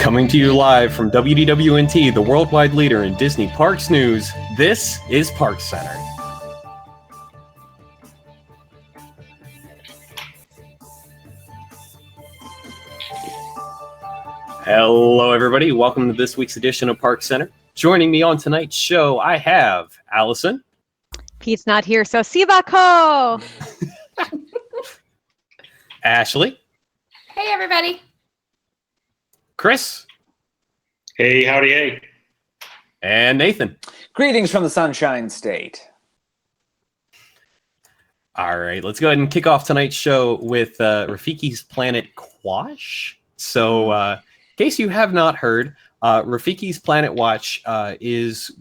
Coming to you live from WDWNT, the worldwide leader in Disney Parks news, this is ParksCenter. Hello, everybody. Welcome to this week's edition of ParksCenter. Joining me on tonight's show, I have Allison. Pete's not here, so Sibako! Ashley. Hey, everybody. Chris. Hey, howdy, hey. And Nathan. Greetings from the Sunshine State. All right, let's go ahead and kick off tonight's show with Rafiki's Planet Quash. So, in case you have not heard, Rafiki's Planet Watch is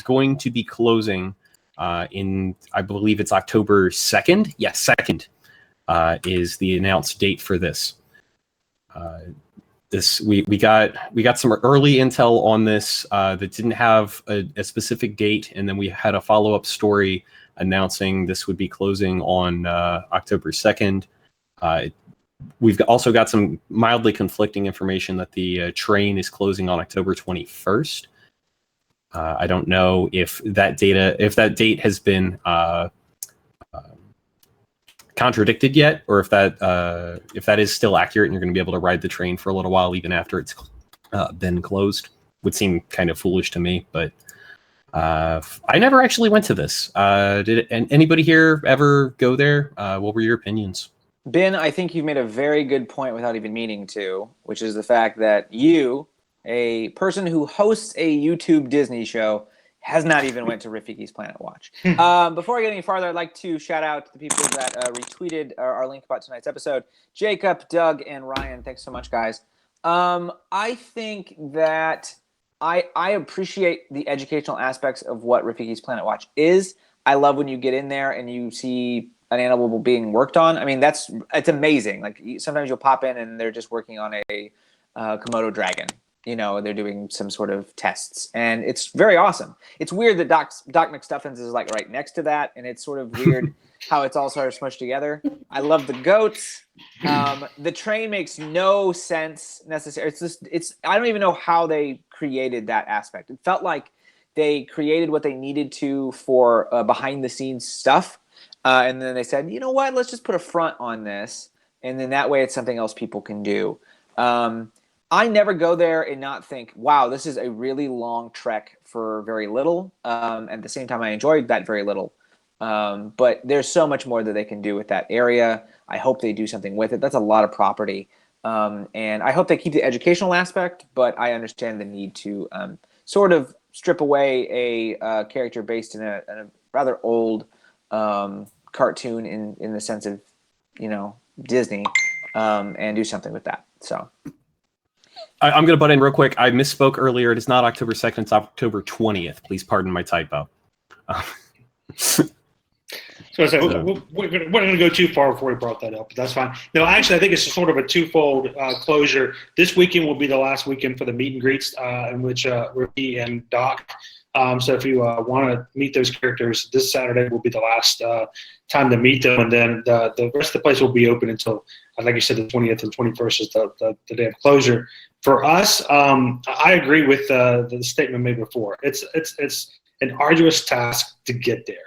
going to be closing in, I believe it's October 2nd. Yes, 2nd is the announced date for this. We got some early intel on this that didn't have a specific date, and then we had a follow-up story announcing this would be closing on October 2nd. We've also got some mildly conflicting information that the train is closing on October 21st. I don't know if that date has been contradicted yet, or if that is still accurate and you're going to be able to ride the train for a little while even after it's been closed. Would seem kind of foolish to me, but I never actually went to this. Did anybody here ever go there? What were your opinions? Ben, I think you've made a very good point without even meaning to, which is the fact that you, a person who hosts a YouTube Disney show, has not even went to Rafiki's Planet Watch. Before I get any farther, I'd like to shout out to the people that retweeted our link about tonight's episode. Jacob, Doug, and Ryan, thanks so much, guys. I think that I appreciate the educational aspects of what Rafiki's Planet Watch is. I love when you get in there and you see an animal being worked on. I mean, it's amazing. Like, sometimes you'll pop in and they're just working on a Komodo dragon. You know, they're doing some sort of tests, and it's very awesome. It's weird that Doc McStuffins is like right next to that, and it's sort of weird how it's all sort of smushed together. I love the goats. The train makes no sense necessarily. I don't even know how they created that aspect. It felt like they created what they needed to for behind the scenes stuff, and then they said, you know what, let's just put a front on this, and then that way it's something else people can do. I never go there and not think, wow, this is a really long trek for very little. At the same time, I enjoyed that very little. But there's so much more that they can do with that area. I hope they do something with it. That's a lot of property. And I hope they keep the educational aspect, but I understand the need to sort of strip away a character based in a rather old cartoon in the sense of, you know, Disney, and do something with that. So... I'm going to butt in real quick. I misspoke earlier. It is not October 2nd. It's October 20th. Please pardon my typo. So we're going to go too far before we brought that up, but that's fine. No, actually, I think it's sort of a twofold closure. This weekend will be the last weekend for the meet and greets, in which Ricky and Doc. So if you want to meet those characters, this Saturday will be the last time to meet them, and then the rest of the place will be open until, like you said, the 20th and 21st is the day of closure. For us, I agree with the statement made before. It's an arduous task to get there.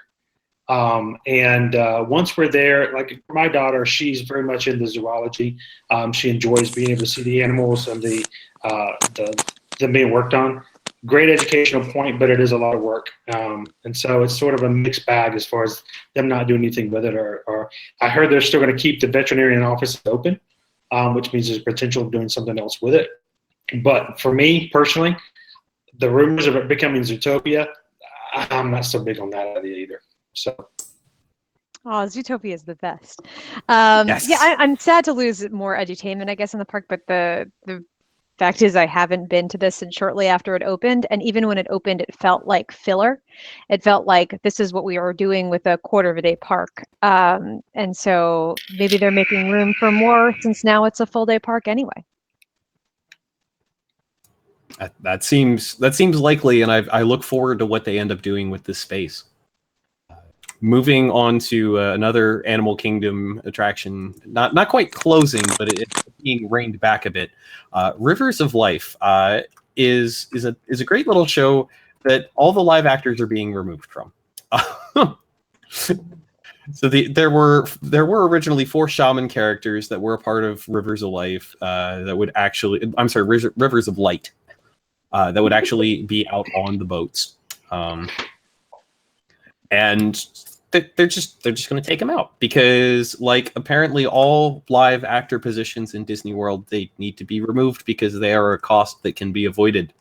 And once we're there, like my daughter, she's very much into zoology. She enjoys being able to see the animals and the being worked on. Great educational point, but it is a lot of work. And so it's sort of a mixed bag as far as them not doing anything with it. Or I heard they're still going to keep the veterinarian office open, which means there's potential of doing something else with it. But for me personally, the rumors of it becoming Zootopia, I'm not so big on that idea either. So. Oh, Zootopia is the best. Yes. Yeah, I'm sad to lose more edutainment, I guess, in the park, but the fact is I haven't been to this since shortly after it opened, and even when it opened, it felt like filler. It felt like this is what we are doing with a quarter-of-a-day park. And so maybe they're making room for more since now it's a full-day park anyway. That seems likely, and I look forward to what they end up doing with this space. Moving on to another Animal Kingdom attraction, not quite closing, but it being reined back a bit. Rivers of Life is a great little show that all the live actors are being removed from. So there were originally 4 shaman characters that were a part of Rivers of Life that would actually, I'm sorry, Rivers of Light that would actually be out on the boats, and they're just going to take them out because, like, apparently all live actor positions in Disney World, they need to be removed because they are a cost that can be avoided.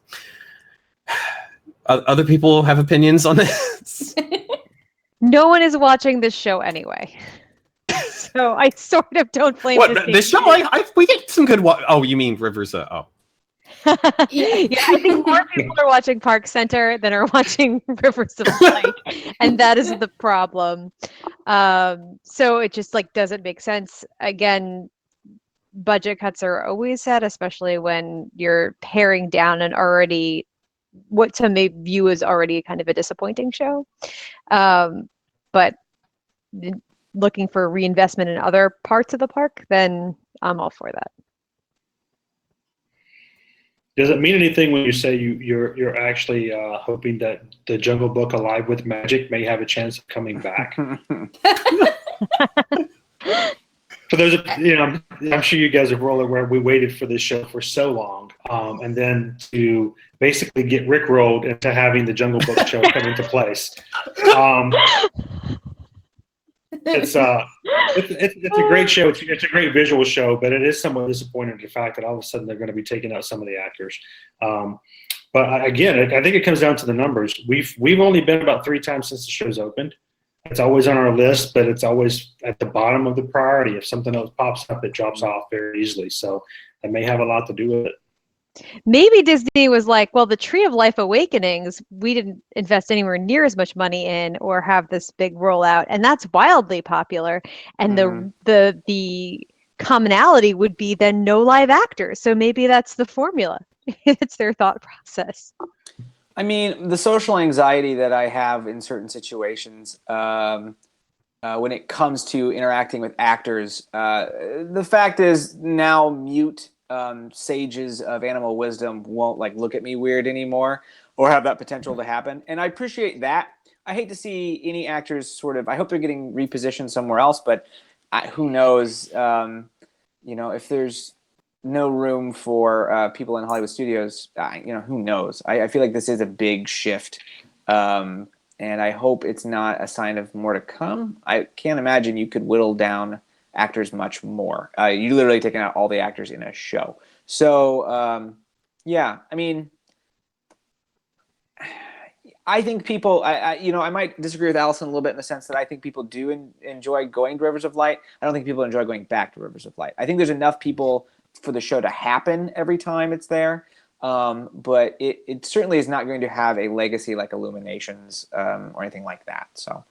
Other people have opinions on this. No one is watching this show anyway, so I sort of don't blame What, this show? We get some good. Oh, you mean Rivers? Oh, yeah, I think more people are watching ParksCenter than are watching Rivers of Light, and that is the problem. So it just like doesn't make sense. Again, budget cuts are always sad, especially when you're paring down an already what some may view as already kind of a disappointing show. But looking for reinvestment in other parts of the park, then I'm all for that. Does it mean anything when you say you're actually hoping that the Jungle Book Alive with Magic may have a chance of coming back? For those of I'm sure you guys are well aware we waited for this show for so long, and then to basically get rickrolled into having the Jungle Book show come into place. It's a great show. It's a great visual show, but it is somewhat disappointing the fact that all of a sudden they're going to be taking out some of the actors. But again, I think it comes down to the numbers. We've only been about 3 times since the show's opened. It's always on our list, but it's always at the bottom of the priority. If something else pops up, it drops off very easily. So that may have a lot to do with it. Maybe Disney was like, well, the Tree of Life Awakenings, we didn't invest anywhere near as much money in or have this big rollout, and that's wildly popular. And the commonality would be then no live actors. So maybe that's the formula. It's their thought process. I mean, the social anxiety that I have in certain situations when it comes to interacting with actors, the fact is now mute sages of animal wisdom won't like look at me weird anymore or have that potential to happen. And I appreciate that. I hate to see any actors sort of, I hope they're getting repositioned somewhere else, but who knows, if there's no room for people in Hollywood studios, who knows? I feel like this is a big shift. And I hope it's not a sign of more to come. I can't imagine you could whittle down actors much more. You literally taking out all the actors in a show. So, yeah, I mean, I think people, I might disagree with Allison a little bit in the sense that I think people do enjoy going to Rivers of Light. I don't think people enjoy going back to Rivers of Light. I think there's enough people for the show to happen every time it's there. But it certainly is not going to have a legacy like Illuminations or anything like that. So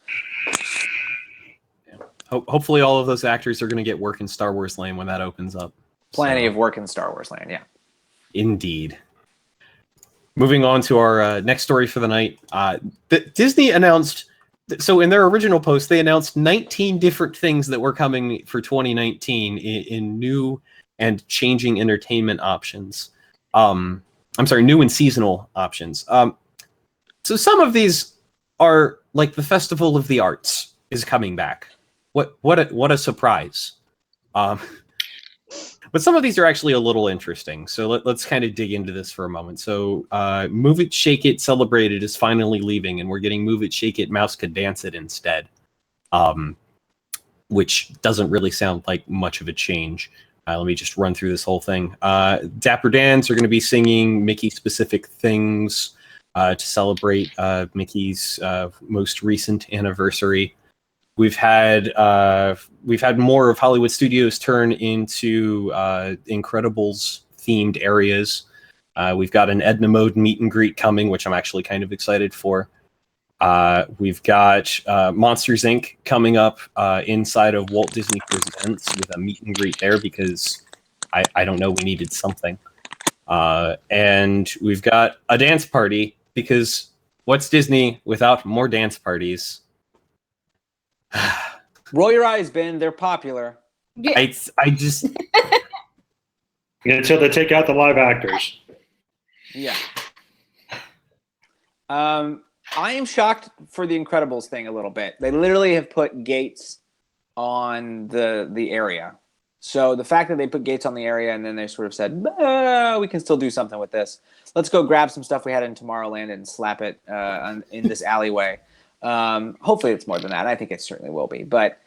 hopefully all of those actors are going to get work in Star Wars Land when that opens up. Plenty of work in Star Wars Land, yeah. Indeed. Moving on to our next story for the night. Disney announced, so in their original post, they announced 19 different things that were coming for 2019 in new and changing entertainment options. New and seasonal options. So some of these are like the Festival of the Arts is coming back. What a surprise. But some of these are actually a little interesting. So let's kind of dig into this for a moment. So Move It, Shake It, Celebrate It is finally leaving, and we're getting Move It, Shake It, Mouse Could Dance It instead, which doesn't really sound like much of a change. Let me just run through this whole thing. Dapper Dans are going to be singing Mickey-specific things to celebrate Mickey's most recent anniversary. We've had more of Hollywood Studios turn into Incredibles themed areas. We've got an Edna Mode meet and greet coming, which I'm actually kind of excited for. We've got Monsters Inc. coming up inside of Walt Disney Presents with a meet and greet there because I don't know, we needed something. And we've got a dance party because what's Disney without more dance parties? Roll your eyes, Ben. They're popular. Yeah. I just Until they take out the live actors. Yeah. I am shocked for the Incredibles thing a little bit. They literally have put gates on the area. So the fact that they put gates on the area and then they sort of said, we can still do something with this. Let's go grab some stuff we had in Tomorrowland and slap it in this alleyway. Hopefully it's more than that. I think it certainly will be. But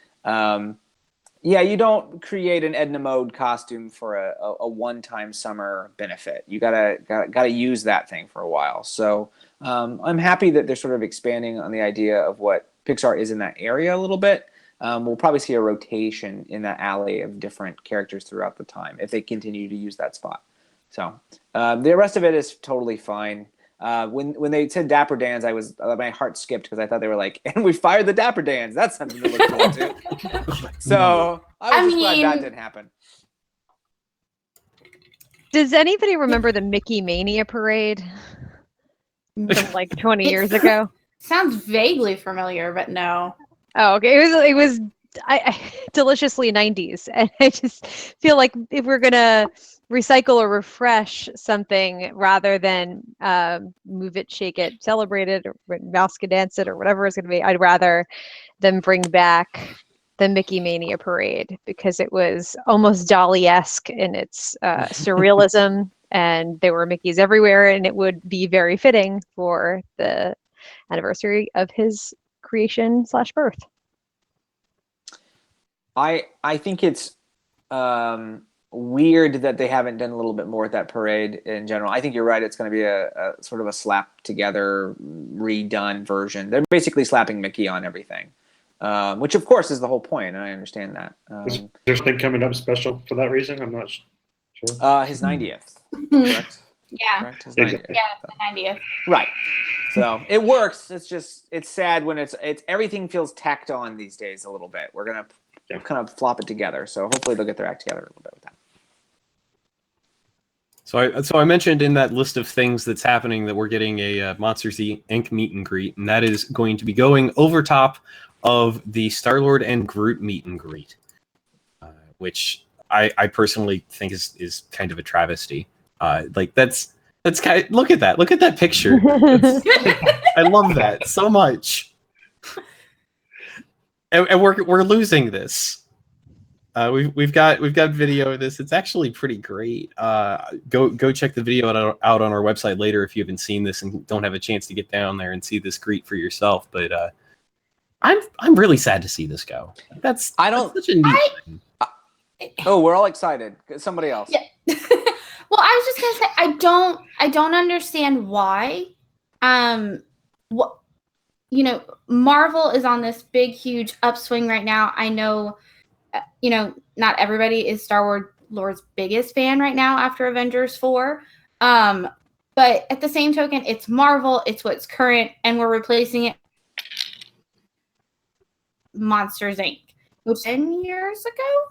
yeah, you don't create an Edna Mode costume for a one-time summer benefit. You gotta use that thing for a while. So I'm happy that they're sort of expanding on the idea of what Pixar is in that area a little bit. We'll probably see a rotation in that alley of different characters throughout the time if they continue to use that spot. So the rest of it is totally fine. When they said Dapper Dans, my heart skipped because I thought they were like, and we fired the Dapper Dans. That's something to look forward to. So I was glad that didn't happen. Does anybody remember the Mickey Mania parade from like 20 years ago? Sounds vaguely familiar, but no. Oh, okay. It was deliciously 90s, and I just feel like if we're gonna recycle or refresh something rather than move it, shake it, celebrate it, or mouse can dance it, or whatever it's gonna be, I'd rather them bring back the Mickey Mania parade because it was almost Dolly-esque in its surrealism, and there were Mickeys everywhere, and it would be very fitting for the anniversary of his creation / birth. I think it's weird that they haven't done a little bit more with that parade in general. I think you're right. It's going to be a sort of a slap together, redone version. They're basically slapping Mickey on everything, which of course is the whole point, and I understand that. Is there something coming up special for that reason? I'm not sure. His 90th, correct? Yeah. Correct? His 90th. Yeah, the 90th. Right. So it works. It's sad when it's everything feels tacked on these days a little bit. We're gonna kind of flop it together. So hopefully they'll get their act together a little bit with that. So I mentioned in that list of things that's happening that we're getting a Monsters Inc. meet and greet, and that is going to be going over top of the Star-Lord and Groot meet and greet, which I personally think is kind of a travesty. Like that's kind of, look at that picture. I love that so much. And we're losing this. We've got video of this. It's actually pretty great. Go check the video out on our website later if you haven't seen this and don't have a chance to get down there and see this greet for yourself. But I'm really sad to see this go. That's such a neat thing. Oh, we're all excited. Somebody else. Yeah. Well, I was just gonna say I don't understand why. Marvel is on this big, huge upswing right now. I know, not everybody is Star Wars' biggest fan right now after Avengers 4. But at the same token, it's Marvel, it's what's current, and we're replacing it Monsters Inc. which 10 years ago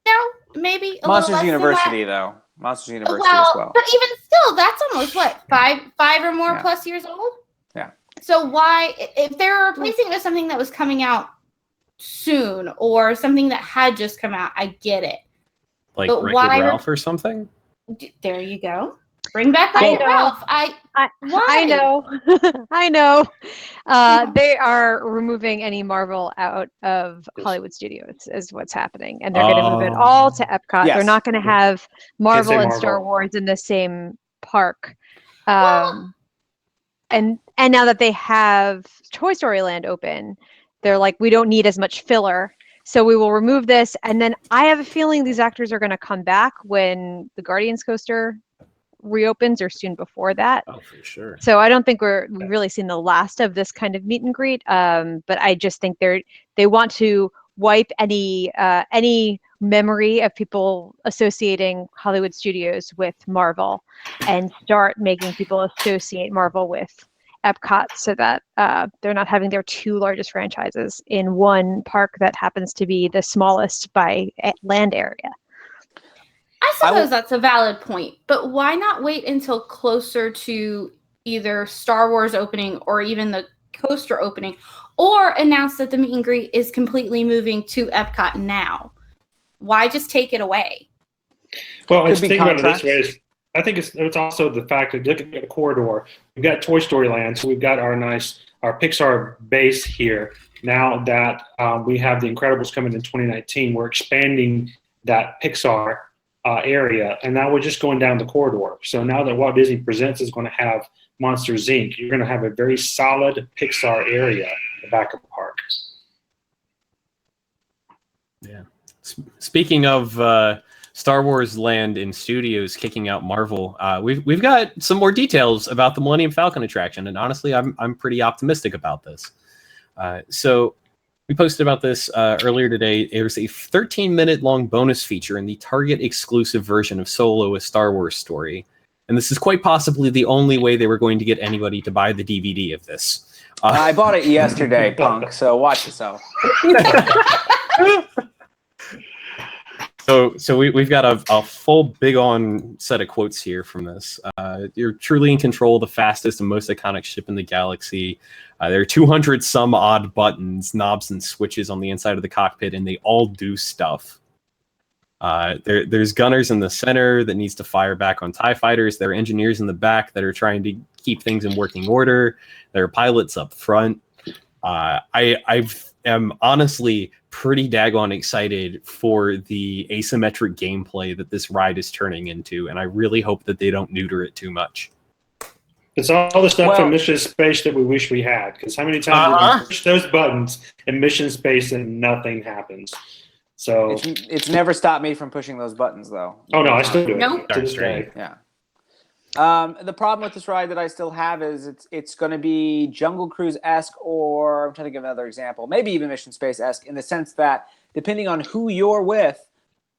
now, maybe a Monsters little less University, than that. though. Monsters University as well. But even still, that's almost what, five or more Yeah. plus years old? Yeah. So why, if they're replacing it with something that was coming out soon or something that had just come out, I get it. Like But Wreck-It why Ralph or something? There you go. Bring back Wreck-It Ralph. Why? I know. I know. They are removing any Marvel out of Hollywood Studios is what's happening. And they're going to move it all to Epcot. Yes. They're not going to have Marvel and Marvel. Star Wars in the same park. And now that they have Toy Story Land open, they're like, we don't need as much filler. So we will remove this. And then I have a feeling these actors are going to come back when the Guardians coaster reopens or soon before that. Oh, for sure. So I don't think we've really seen the last of this kind of meet and greet. But I just think they want to wipe any memory of people associating Hollywood Studios with Marvel and start making people associate Marvel with Epcot so that they're not having their two largest franchises in one park that happens to be the smallest by land area. I suppose that's a valid point, but why not wait until closer to either Star Wars opening or even the coaster opening, or announce that the meet and greet is completely moving to Epcot now? Why just take it away? Well, Could it's be think about it this contracts. way. I think it's also the fact that looking at the corridor, we've got Toy Story Land, so we've got our Pixar base here. Now that we have The Incredibles coming in 2019, we're expanding that Pixar area, and now we're just going down the corridor. So now that Walt Disney Presents is going to have Monsters Inc., you're going to have a very solid Pixar area at the back of the park. Yeah. Speaking of Star Wars Land in studios kicking out Marvel, we've got some more details about the Millennium Falcon attraction, and honestly, I'm pretty optimistic about this. So we posted about this earlier today. There's a 13-minute long bonus feature in the Target exclusive version of Solo: A Star Wars Story, and this is quite possibly the only way they were going to get anybody to buy the DVD of this. I bought it yesterday, punk. So watch yourself. So we've got a full big-on set of quotes here from this. You're truly in control of the fastest and most iconic ship in the galaxy. There are 200 some odd buttons, knobs, and switches on the inside of the cockpit, and they all do stuff. There's gunners in the center that needs to fire back on TIE fighters. There are engineers in the back that are trying to keep things in working order. There are pilots up front. I am honestly pretty daggone excited for the asymmetric gameplay that this ride is turning into, and I really hope that they don't neuter it too much. It's all the stuff from Mission Space that we wish we had, because how many times we push those buttons in Mission Space and nothing happens? So It's never stopped me from pushing those buttons, though. Oh no, I still do it. Nope. To this day. Yeah. The problem with this ride that I still have is it's going to be Jungle Cruise-esque, or I'm trying to give another example, maybe even Mission Space-esque, in the sense that depending on who you're with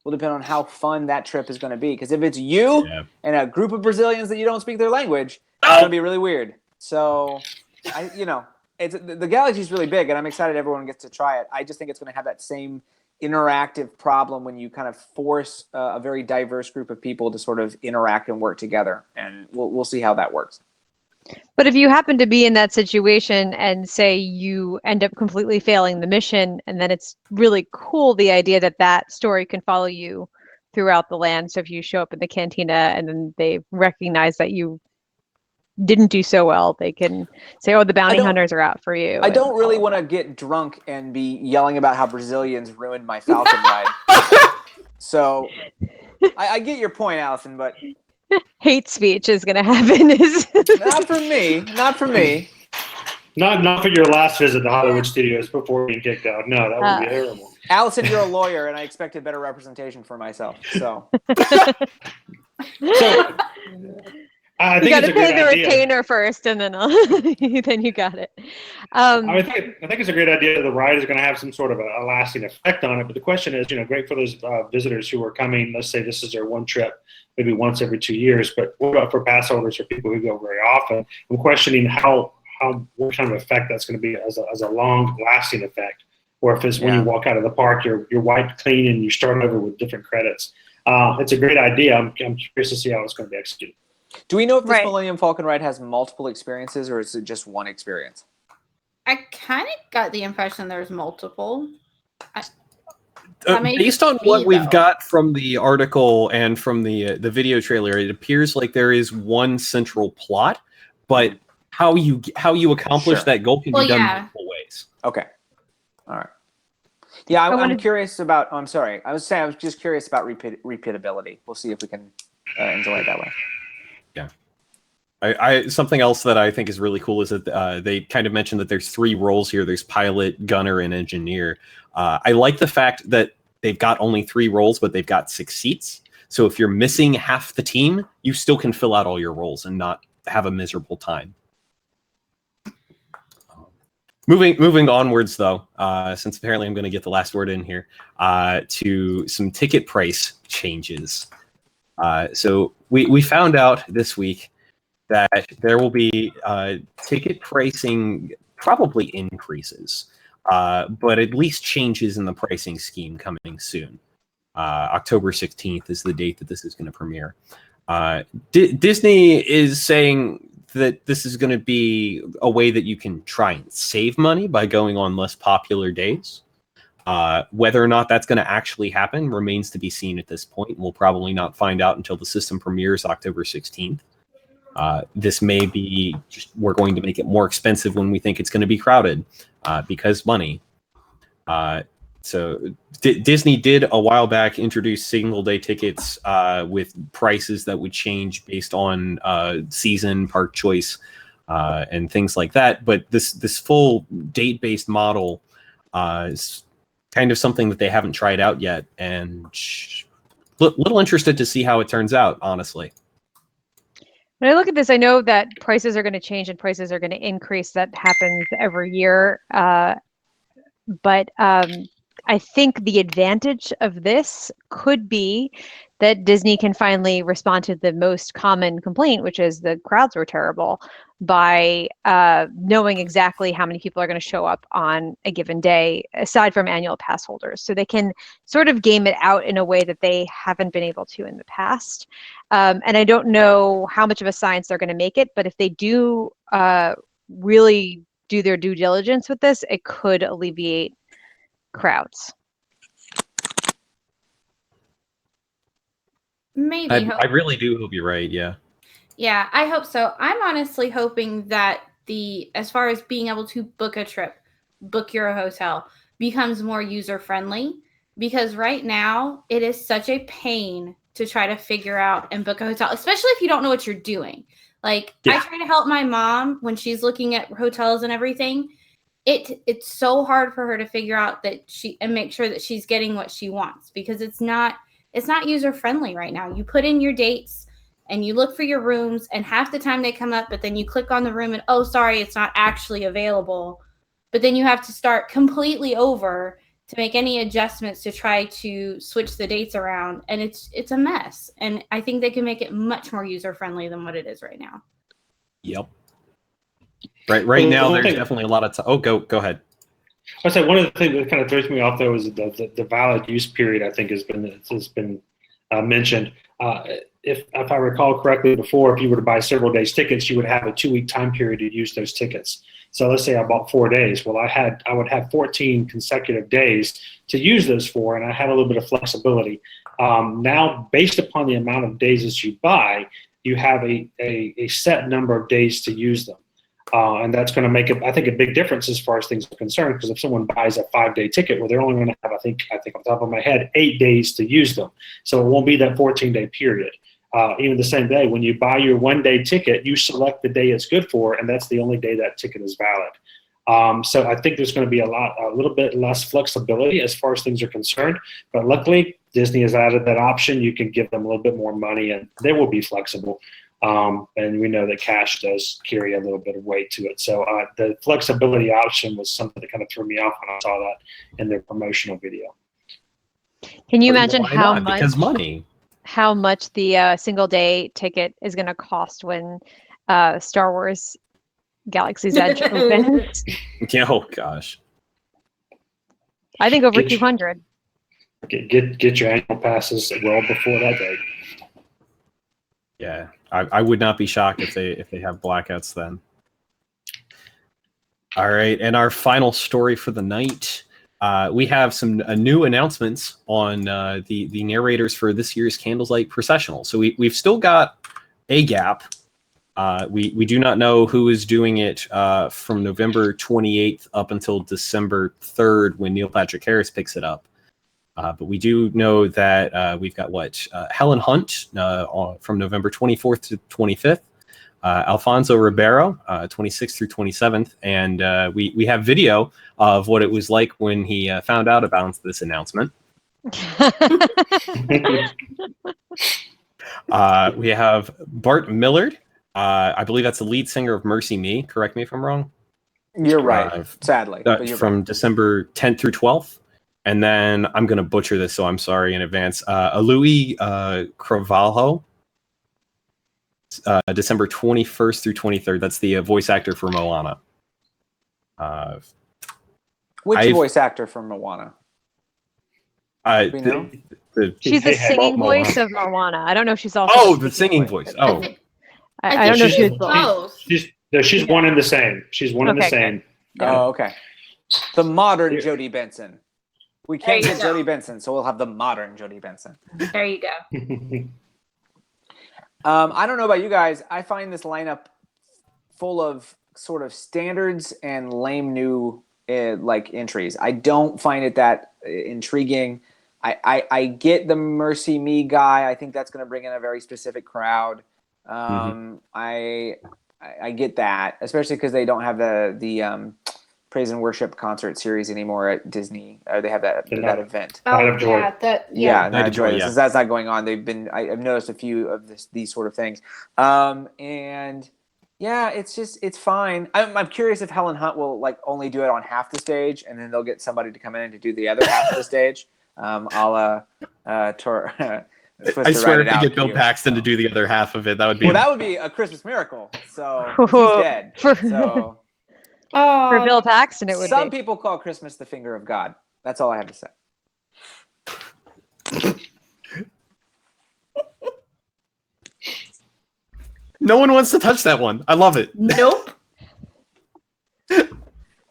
will depend on how fun that trip is going to be. Because if it's you and a group of Brazilians that you don't speak their language, it's going to be really weird. So, the galaxy is really big, and I'm excited everyone gets to try it. I just think it's going to have that same interactive problem when you kind of force a very diverse group of people to sort of interact and work together, and we'll see how that works. But if you happen to be in that situation and say you end up completely failing the mission, and then it's really cool, the idea that that story can follow you throughout the land. So if you show up in the cantina and then they recognize that you didn't do so well, they can say, oh, the bounty hunters are out for you. I don't really want to get drunk and be yelling about how Brazilians ruined my Falcon ride. So I get your point, Allison, but hate speech is going to happen. Not for me. Not for me. Not for your last visit to Hollywood Studios before being kicked out. No, that would be terrible. Allison, you're a lawyer, and I expected better representation for myself. So I think you got it's to a pay great the idea. retainer first, and then then you got it. I think it's a great idea that the ride is going to have some sort of a lasting effect on it. But the question is, great for those visitors who are coming. Let's say this is their one trip, maybe once every 2 years. But what about for pass holders or people who go very often? I'm questioning what kind of effect that's going to be as a long lasting effect, or if it's when you walk out of the park, you're wiped clean and you start over with different credits. It's a great idea. I'm curious to see how it's going to be executed. do we know if this Millennium Falcon ride has multiple experiences, or is it just one experience? I kind of got the impression there's multiple. Based on what we've got from the article and from the video trailer, it appears like there is one central plot, but how you accomplish that goal can be done multiple ways. Okay. All right. Yeah, I'm curious about. Oh, I'm sorry. I was just curious about repeatability. We'll see if we can enjoy it that way. Yeah. Something else that I think is really cool is that they kind of mentioned that there's 3 roles here. There's pilot, gunner, and engineer. I like the fact that they've got only 3 roles, but they've got 6 seats. So if you're missing half the team, you still can fill out all your roles and not have a miserable time. Moving onwards, though, since apparently I'm going to get the last word in here, to some ticket price changes. So we found out this week that there will be ticket pricing probably increases, but at least changes in the pricing scheme coming soon. October 16th is the date that this is going to premiere. Disney is saying that this is going to be a way that you can try and save money by going on less popular days. Whether or not that's going to actually happen remains to be seen at this point. We'll probably not find out until the system premieres October 16th. This may be just, we're going to make it more expensive when we think it's going to be crowded because money. So Disney did a while back introduce single day tickets with prices that would change based on season, park choice, and things like that. But this full date based model is kind of something that they haven't tried out yet, and little interested to see how it turns out, honestly. When I look at this, I know that prices are going to change and prices are going to increase. That happens every year. But I think the advantage of this could be that Disney can finally respond to the most common complaint, which is the crowds were terrible, by knowing exactly how many people are going to show up on a given day, aside from annual pass holders. So they can sort of game it out in a way that they haven't been able to in the past. And I don't know how much of a science they're going to make it, but if they do really do their due diligence with this, it could alleviate crowds. Maybe. I really do hope you're right. Yeah. Yeah, I hope so. I'm honestly hoping that as far as being able to book a trip, book your hotel, becomes more user friendly, because right now it is such a pain to try to figure out and book a hotel, especially if you don't know what you're doing. Like, yeah. I try to help my mom when she's looking at hotels and everything. It's so hard for her to figure out and make sure that she's getting what she wants, because it's not user friendly right now. You put in your dates and you look for your rooms, and half the time they come up, but then you click on the room and, oh, sorry, it's not actually available. But then you have to start completely over to make any adjustments to try to switch the dates around. And it's a mess. And I think they can make it much more user friendly than what it is right now. Yep. Right now, there's definitely a lot of time. Oh, go ahead. I say one of the things that kind of throws me off, though, is the valid use period. I think has been mentioned. If I recall correctly, before, if you were to buy several days tickets, you would have a 2-week time period to use those tickets. So let's say I bought 4 days. Well, I would have 14 consecutive days to use those for, and I had a little bit of flexibility. Now, based upon the amount of days that you buy, you have a set number of days to use them. And that's going to make, I think, a big difference as far as things are concerned, because if someone buys a 5-day ticket, well, they're only going to have, I think off the top of my head, 8 days to use them. So it won't be that 14-day period. Even the same day, when you buy your 1-day ticket, you select the day it's good for, and that's the only day that ticket is valid. So I think there's going to be a little bit less flexibility as far as things are concerned. But luckily, Disney has added that option. You can give them a little bit more money, and they will be flexible. And we know that cash does carry a little bit of weight to it. So the flexibility option was something that kind of threw me off when I saw that in their promotional video. Can you imagine how much? Because money. How much the single day ticket is going to cost when Star Wars Galaxy's Edge opens? Oh gosh, I think over 200. Get your annual passes well before that date. Yeah, I would not be shocked if they have blackouts then. All right, and our final story for the night. We have some new announcements on the narrators for this year's Candlelight Processional. So we've still got a gap. We do not know who is doing it from November 28th up until December 3rd when Neil Patrick Harris picks it up. But we do know that we've got Helen Hunt from November 24th to 25th. Alfonso Ribeiro, 26th through 27th, and we have video of what it was like when he found out about this announcement. We have Bart Millard. I believe that's the lead singer of Mercy Me. Correct me if I'm wrong. You're right, sadly. But you're from right. December 10th through 12th. And then I'm going to butcher this, so I'm sorry in advance. Louis Cravalho. December 21st through 23rd. That's the voice actor for Moana. Which voice actor from Moana? She's the singing voice of Moana. I don't know if she's also. The singing voice. Oh, I don't know if she was both. She's one and the same. She's one and the same. Oh, okay. The modern Jodie Benson. We can't There you get go. Jodie Benson, so we'll have the modern Jodie Benson. There you go. I don't know about you guys. I find this lineup full of sort of standards and lame new like entries. I don't find it that intriguing. I get the Mercy Me guy. I think that's going to bring in a very specific crowd. I get that, especially because they don't have the Praise and Worship concert series anymore at Disney. They have that event. Oh, Night of Joy. yeah, Night of Joy. Yeah. Since that's not going on, I've noticed a few of these sort of things. And yeah, it's fine. I'm curious if Helen Hunt will like only do it on half the stage, and then they'll get somebody to come in and to do the other half of the stage. A la I swear, if they get Bill Paxton to do the other half of it, that would be. Well, that would be a Christmas miracle. So he's dead. So For Bill Paxton, it would some be. people call Christmas the finger of God. That's all I have to say. No one wants to touch that one. I love it. Nope.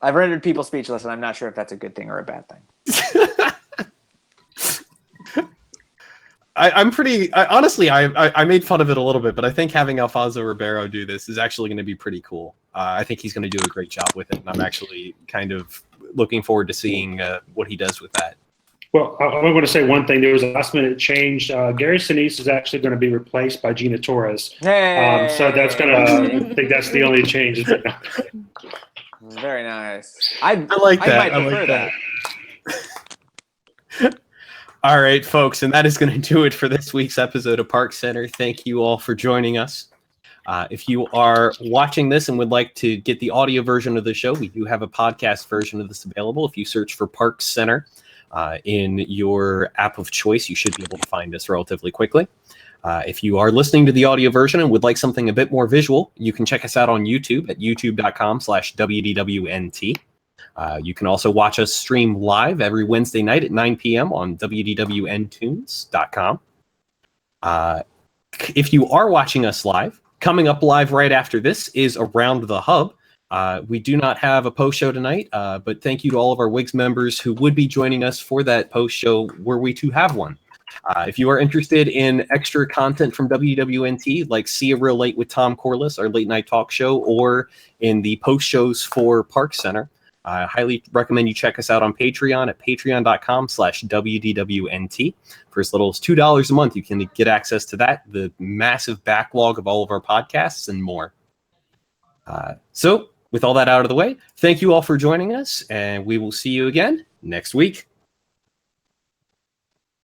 I've rendered people speechless, and I'm not sure if that's a good thing or a bad thing. Honestly, I made fun of it a little bit, but I think having Alfonso Ribeiro do this is actually going to be pretty cool. I think he's going to do a great job with it, and I'm actually kind of looking forward to seeing what he does with that. Well, I'm going to say one thing. There was a last-minute change. Gary Sinise is actually going to be replaced by Gina Torres. Hey! So that's going to. I think that's the only change. Very nice. I like that. might I prefer like that. All right, folks, and that is going to do it for this week's episode of ParksCenter. Thank you all for joining us. If you are watching this and would like to get the audio version of the show, we do have a podcast version of this available. If you search for ParksCenter in your app of choice, you should be able to find us relatively quickly. If you are listening to the audio version and would like something a bit more visual, you can check us out on YouTube at youtube.com/WDWNT. You can also watch us stream live every Wednesday night at 9 p.m. on WDWNtunes.com. If you are watching us live, coming up live right after this is Around the Hub. We do not have a post show tonight, but thank you to all of our WIGS members who would be joining us for that post show were we to have one. If you are interested in extra content from WDWNT, like See a Real Late with Tom Corliss, our late night talk show, or in the post shows for ParksCenter, I highly recommend you check us out on Patreon at patreon.com/WDWNT. For as little as $2 a month, you can get access to that, the massive backlog of all of our podcasts, and more. So with all that out of the way, thank you all for joining us, and we will see you again next week.